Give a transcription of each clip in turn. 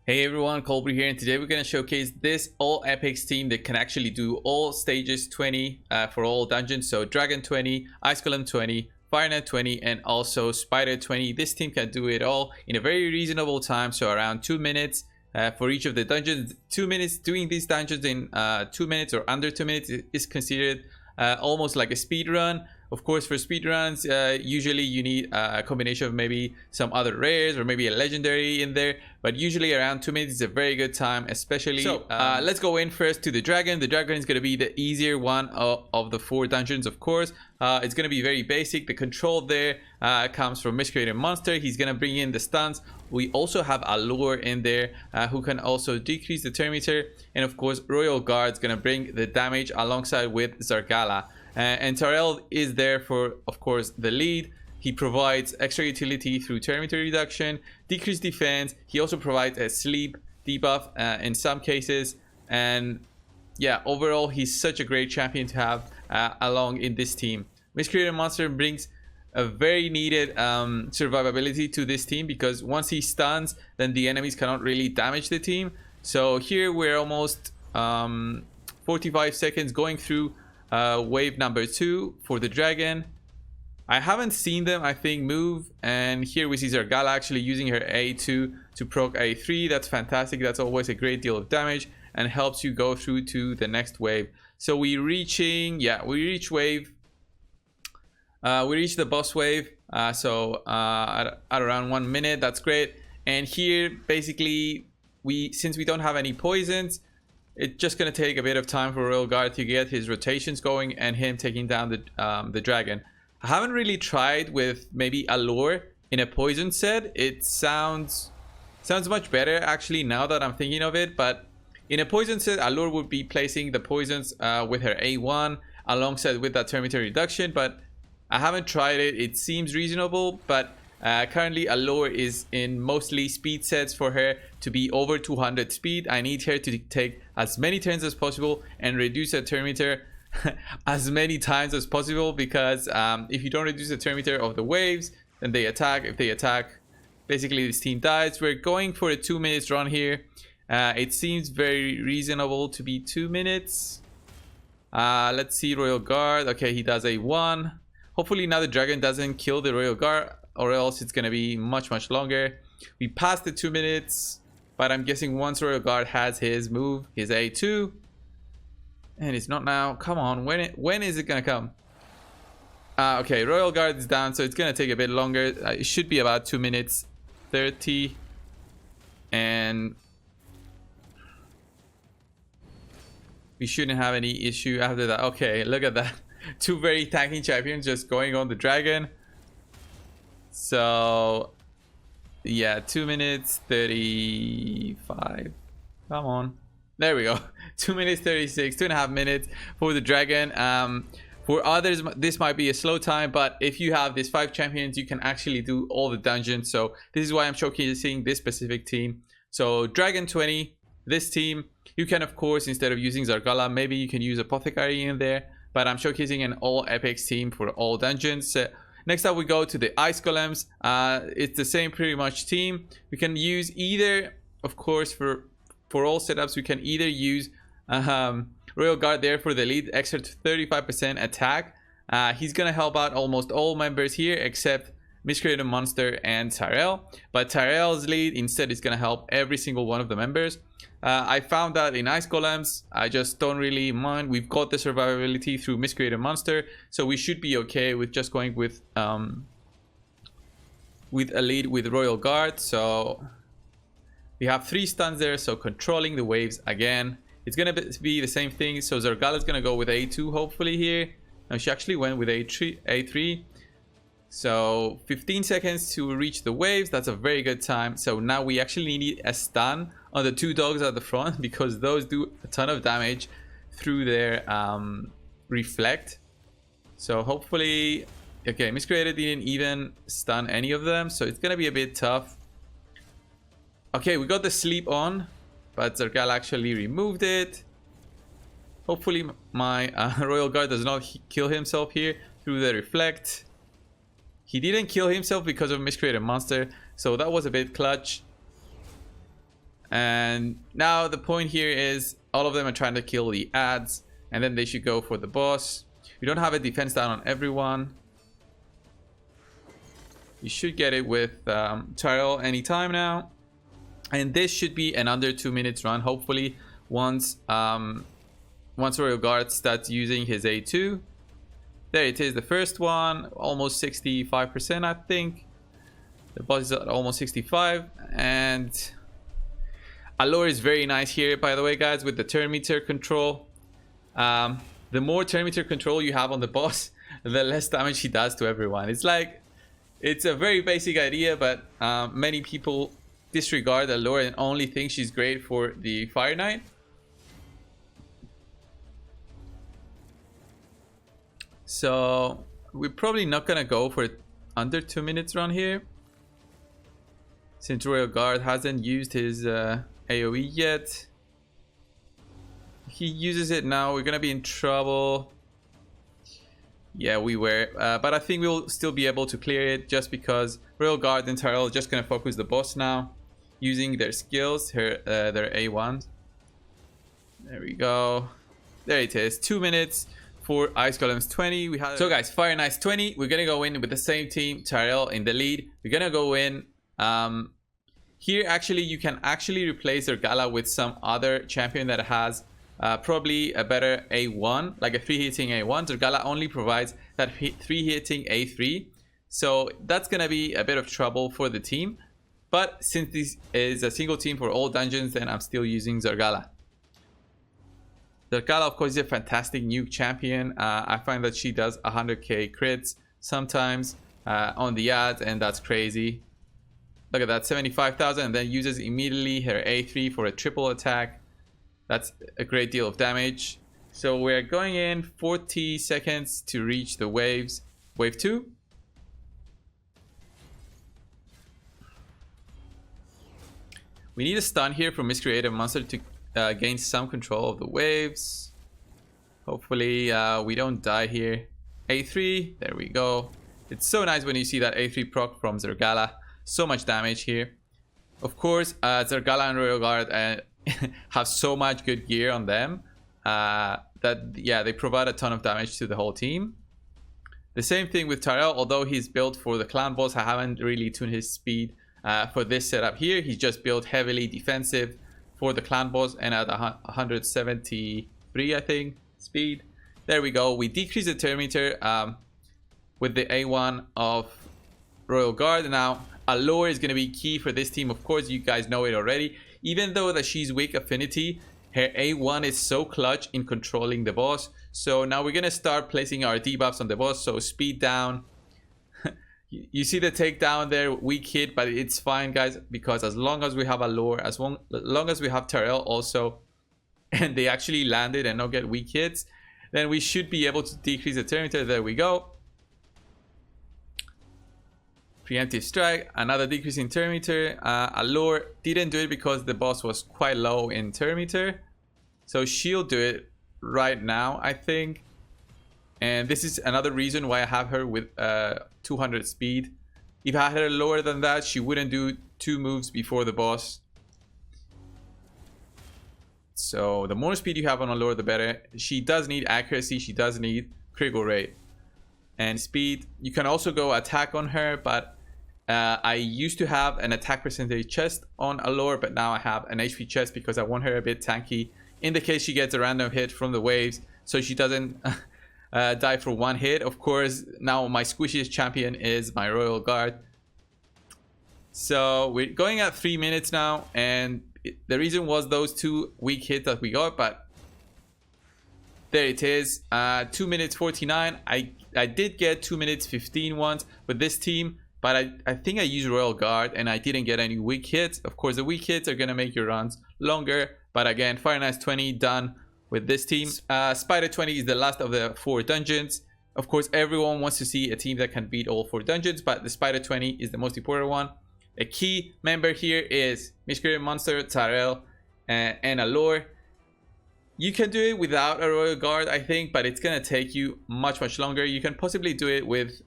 Hey everyone, Colby here, and today we're going to showcase this all epics team that can actually do all stages 20 for all dungeons. So Dragon 20, Ice Golem 20, Fire Knight 20, and also Spider 20. This team can do it all in a very reasonable time, so around 2 minutes for each of the dungeons. 2 minutes doing these dungeons in 2 minutes or under 2 minutes is considered almost like a speed run. Of course, for speedruns, usually you need a combination of maybe some other rares or maybe a legendary in there. But usually around 2 minutes is a very good time, especially. So let's go in first to the dragon. The dragon is going to be the easier one of the 4 dungeons, of course. It's going to be very basic. The control there comes from Miscreated Monster. He's going to bring in the stuns. We also have Allure in there who can also decrease the turn meter. And of course, Royal Guard is going to bring the damage alongside with Zargala. And Tyrell is there for, of course, the lead. He provides extra utility through turn meter reduction, decreased defense. He also provides a sleep debuff in some cases. And yeah, overall, he's such a great champion to have along in this team. Miscreated Monster brings a very needed survivability to this team, because once he stuns, then the enemies cannot really damage the team. So here we're almost 45 seconds going through wave number 2 for the dragon. I haven't seen them, I think, move. And here we see Zargala actually using her A2 to proc A3. That's fantastic. That's always a great deal of damage and helps you go through to the next wave. So we reach wave. We reach the boss wave. At around 1 minute. That's great. And here, basically, since we don't have any poisons, it's just going to take a bit of time for Royal Guard to get his rotations going and him taking down the dragon. I haven't really tried with maybe Allure in a poison set. It sounds much better actually now that I'm thinking of it. But in a poison set, Allure would be placing the poisons with her A1 alongside with that turn meter reduction. But I haven't tried it. It seems reasonable, but currently Allure is in mostly speed sets for her to be over 200 speed. I need her to take as many turns as possible and reduce her turn meter as many times as possible, because if you don't reduce the turn meter of the waves, then they attack. If they attack, basically this team dies. We're going for a 2 minutes run here. It seems very reasonable to be 2 minutes. Let's see, Royal Guard. Okay, he does a 1. Hopefully now the dragon doesn't kill the Royal Guard, or else it's going to be much longer. We passed the 2 minutes, but I'm guessing once Royal Guard has his move, his A2, and it's not now. Come on, when is it going to come? Okay, Royal Guard is down, so it's going to take a bit longer. It should be about 2 minutes 30. And we shouldn't have any issue after that. Okay, look at that. 2 very tanky champions just going on the dragon. So yeah, 2 minutes 35. Come on, there we go. 2 minutes 36, 2.5 minutes for the dragon. For others this might be a slow time, but if you have these 5 champions, you can actually do all the dungeons. So this is why I'm showcasing this specific team. So Dragon 20, this team, you can, of course, instead of using Zargala, maybe you can use Apothecary in there, but I'm showcasing an all epics team for all dungeons. Next up we go to the Ice Golems. It's the same pretty much team. We can use either, of course, for all setups, we can either use Royal Guard there for the lead, extra 35% attack. He's gonna help out almost all members here except Miscreated Monster and Tyrell. But Tyrell's lead instead is gonna help every single one of the members. I found that in Ice Golems, I just don't really mind. We've got the survivability through Miscreated Monster, so we should be okay with just going with a lead with Royal Guard. So we have 3 stuns there, so controlling the waves again. It's gonna be the same thing. So Zargala is gonna go with A2 hopefully here. No, she actually went with A3. So 15 seconds to reach the waves. That's a very good time. So now we actually need a stun on the 2 dogs at the front, because those do a ton of damage through their reflect. So hopefully, okay, Miscreated didn't even stun any of them, so it's gonna be a bit tough. Okay, we got the sleep on, but Zargala actually removed it. Hopefully my Royal Guard does not kill himself here through the reflect. He didn't kill himself because of Miscreated Monster, so that was a bit clutch. And now the point here is all of them are trying to kill the ads, and then they should go for the boss. We don't have a defense down on everyone. You should get it with Tyrell anytime now. And this should be an under 2 minutes run, hopefully, once Royal Guard starts using his A2. There it is, the first one, almost 65%, I think. The boss is at almost 65, and Allure is very nice here, by the way, guys, with the turn meter control. The more turn meter control you have on the boss, the less damage he does to everyone. It's like, it's a very basic idea, but many people disregard Allure and only think she's great for the Fire Knight. So we're probably not gonna go for under 2 minutes run here, since Royal Guard hasn't used his AoE yet. He uses it now, we're gonna be in trouble. Yeah, we were, but I think we'll still be able to clear it, just because Royal Guard and Tyrell are just gonna focus the boss now, using their skills, their A1. There we go. There it is, 2 minutes for Ice Golems 20. So guys, Fire Knights 20. We're gonna go in with the same team, Tyrell in the lead. We're gonna go in. Here, actually, you can actually replace Zergala with some other champion that has probably a better A1, like a 3-hitting A1. Zergala only provides that 3-hitting A3. So that's gonna be a bit of trouble for the team. But since this is a single team for all dungeons, then I'm still using Zergala. Zergala, of course, is a fantastic nuke champion. I find that she does 100k crits sometimes on the ads, and that's crazy. Look at that, 75,000, and then uses immediately her A3 for a triple attack. That's a great deal of damage. So we're going in 40 seconds to reach the waves. Wave 2. We need a stun here from Miscreated Monster to gain some control of the waves. Hopefully we don't die here. A3, there we go. It's so nice when you see that A3 proc from Zergala. So much damage here. Of course, Zergala and Royal Guard have so much good gear on them that, yeah, they provide a ton of damage to the whole team. The same thing with Tyrell, although he's built for the clan boss. I haven't really tuned his speed for this setup here. He's just built heavily defensive for the clan boss and at 173, I think, speed. There we go. We decrease the turn meter with the A1 of Royal Guard. Now, Allure is going to be key for this team. Of course, you guys know it already. Even though that she's weak affinity, her A1 is so clutch in controlling the boss. So now we're going to start placing our debuffs on the boss. So speed down. You see the takedown there, weak hit, but it's fine, guys, because as long as we have Allure, as long as we have Tyrell also, and they actually landed and not get weak hits, then we should be able to decrease the turn meter. There we go. Preemptive strike, another decrease in turn meter. Allure didn't do it because the boss was quite low in turn meter, so she'll do it right now, I think. And this is another reason why I have her with 200 speed. If I had her lower than that, she wouldn't do 2 moves before the boss. So the more speed you have on Allure, the better. She does need accuracy, she does need critical rate and speed. You can also go attack on her, but I used to have an attack percentage chest on Allure, but now I have an HP chest because I want her a bit tanky in the case she gets a random hit from the waves, so she doesn't die for 1 hit. Of course, now my squishiest champion is my Royal Guard. So we're going at 3 minutes now, and the reason was those 2 weak hits that we got, but there it is. 2 minutes 49. I did get 2 minutes 15 once with this team, but I think I used Royal Guard and I didn't get any weak hits. Of course, the weak hits are gonna make your runs longer, but again, Fire Knights 20 done with this team. Spider 20 is the last of the 4 dungeons. Of course, everyone wants to see a team that can beat all 4 dungeons, but the Spider 20 is the most important one. A key member here is Miscreated Monster, Tyrell, and Allure. You can do it without a Royal Guard, I think, but it's gonna take you much longer. You can possibly do it with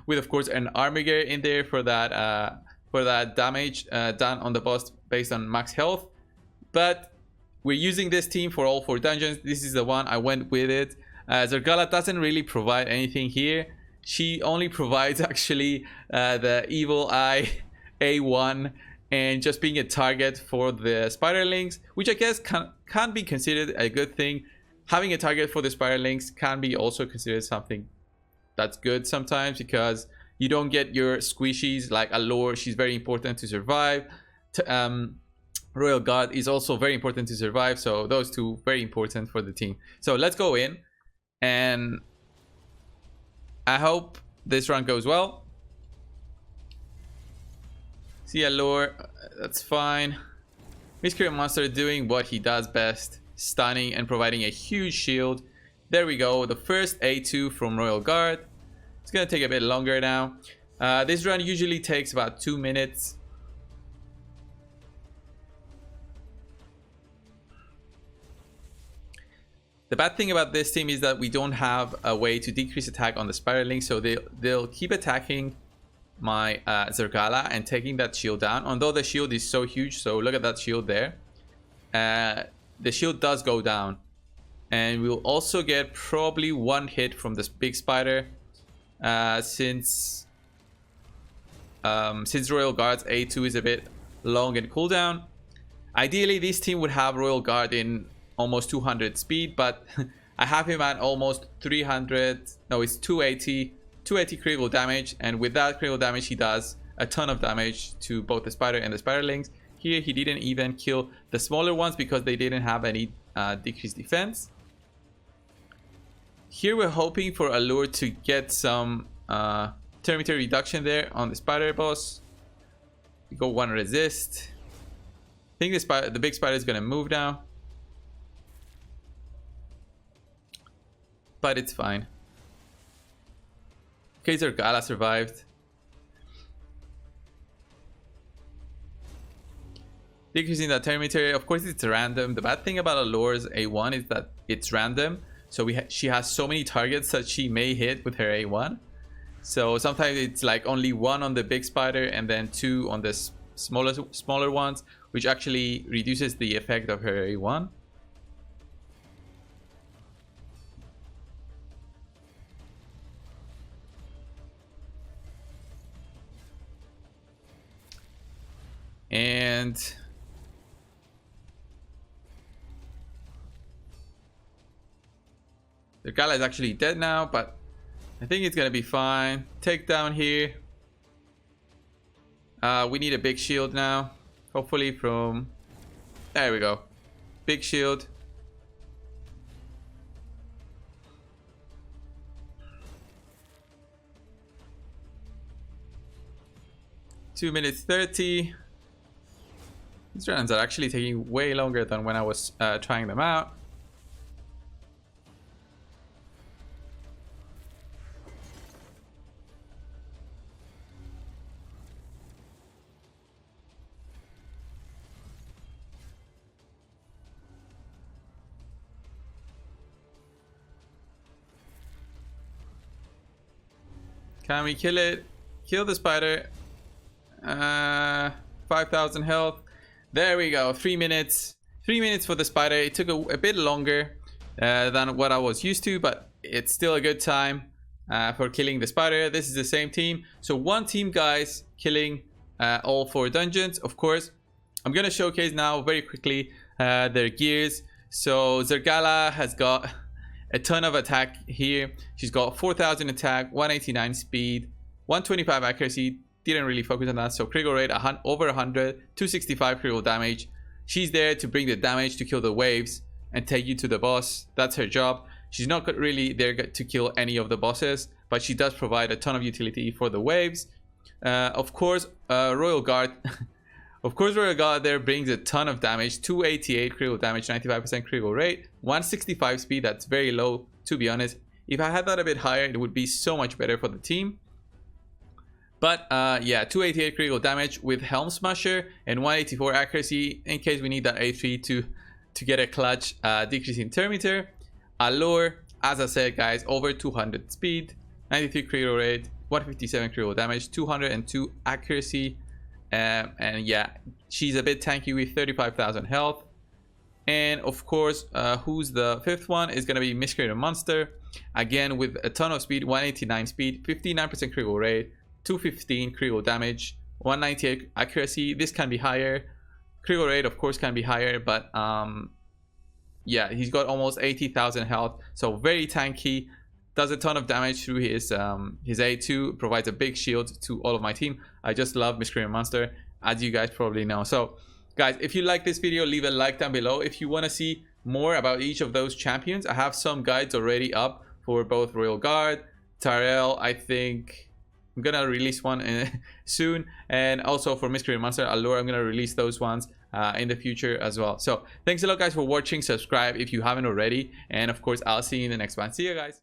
with of course an Armiger in there for that damage done on the boss based on max health. But we're using this team for all 4 dungeons. This is the one I went with it. Zergala doesn't really provide anything here. She only provides actually the evil eye A1 and just being a target for the spiderlings, which I guess can be considered a good thing. Having a target for the spiderlings can be also considered something that's good sometimes, because you don't get your squishies like Allure. She's very important to survive. Royal Guard is also very important to survive. So those two very important for the team. So let's go in, and I hope this run goes well. See Allure, that's fine. Miscreant Monster doing what he does best, stunning and providing a huge shield. There we go, the first A2 from Royal Guard. It's gonna take a bit longer now. This run usually takes about 2 minutes. The bad thing about this team is that we don't have a way to decrease attack on the spiderling, so they'll keep attacking my Zergala and taking that shield down, although the shield is so huge. So look at that shield there. The shield does go down, and we'll also get probably 1 hit from this big spider, since Royal Guard's A2 is a bit long in cooldown. Ideally this team would have Royal Guard in almost 200 speed, but I have him at almost 300. No, it's 280 critical damage, and with that critical damage he does a ton of damage to both the spider and the spiderlings. Here he didn't even kill the smaller ones because they didn't have any decreased defense. Here we're hoping for Allure to get some Terminator reduction there on the spider boss. We go 1 resist. I think the big spider is gonna move now, but it's fine. Okay, Zergala survived. Decreasing that Terminator, of course it's random. The bad thing about Allure's A1 is that it's random. So she has so many targets that she may hit with her A1. So sometimes it's like only 1 on the big spider and then 2 on the smaller ones, which actually reduces the effect of her A1. And the Gala is actually dead now, but I think it's gonna be fine. Takedown here. We need a big shield now. Hopefully from... There we go. Big shield. Two minutes 30. These runs are actually taking way longer than when I was trying them out. Can we kill it? Kill the spider. 5,000 health. There we go. 3 minutes. 3 minutes for the spider. It took a bit longer than what I was used to, but it's still a good time for killing the spider. This is the same team. So one team, guys, killing all 4 dungeons. Of course, I'm going to showcase now very quickly their gears. So Zergala has got a ton of attack here. She's got 4,000 attack, 189 speed, 125 accuracy. Didn't really focus on that. So critical rate over 100, 265 critical damage. She's there to bring the damage to kill the waves and take you to the boss. That's her job. She's not really there to kill any of the bosses, but she does provide a ton of utility for the waves. Of course, Royal Guard. Of course, Royal Guard there brings a ton of damage. 288 critical damage, 95% critical rate, 165 speed. That's very low, to be honest. If I had that a bit higher, it would be so much better for the team. But yeah, 288 critical damage with Helm Smasher and 184 accuracy in case we need that A3 to get a clutch decrease in Terminator. Allure, as I said, guys, over 200 speed, 93 critical rate, 157 critical damage, 202 accuracy. And yeah, she's a bit tanky with 35,000 health. And of course, who's the fifth one is going to be Miscreator Monster. Again, with a ton of speed, 189 speed, 59% critical rate, 215 critical damage, 198 accuracy. This can be higher. Critical rate, of course, can be higher, but yeah, he's got almost 80,000 health, so very tanky. Does a ton of damage through his A2, provides a big shield to all of my team. I just love Miscreator Monster, as you guys probably know. So guys, if you like this video, leave a like down below. If you want to see more about each of those champions, I have some guides already up for both Royal Guard, Tyrell. I think I'm gonna release one soon, and also for Miscreator Monster, Allure, I'm gonna release those ones in the future as well. So thanks a lot guys for watching. Subscribe if you haven't already, and of course I'll see you in the next one. See you guys.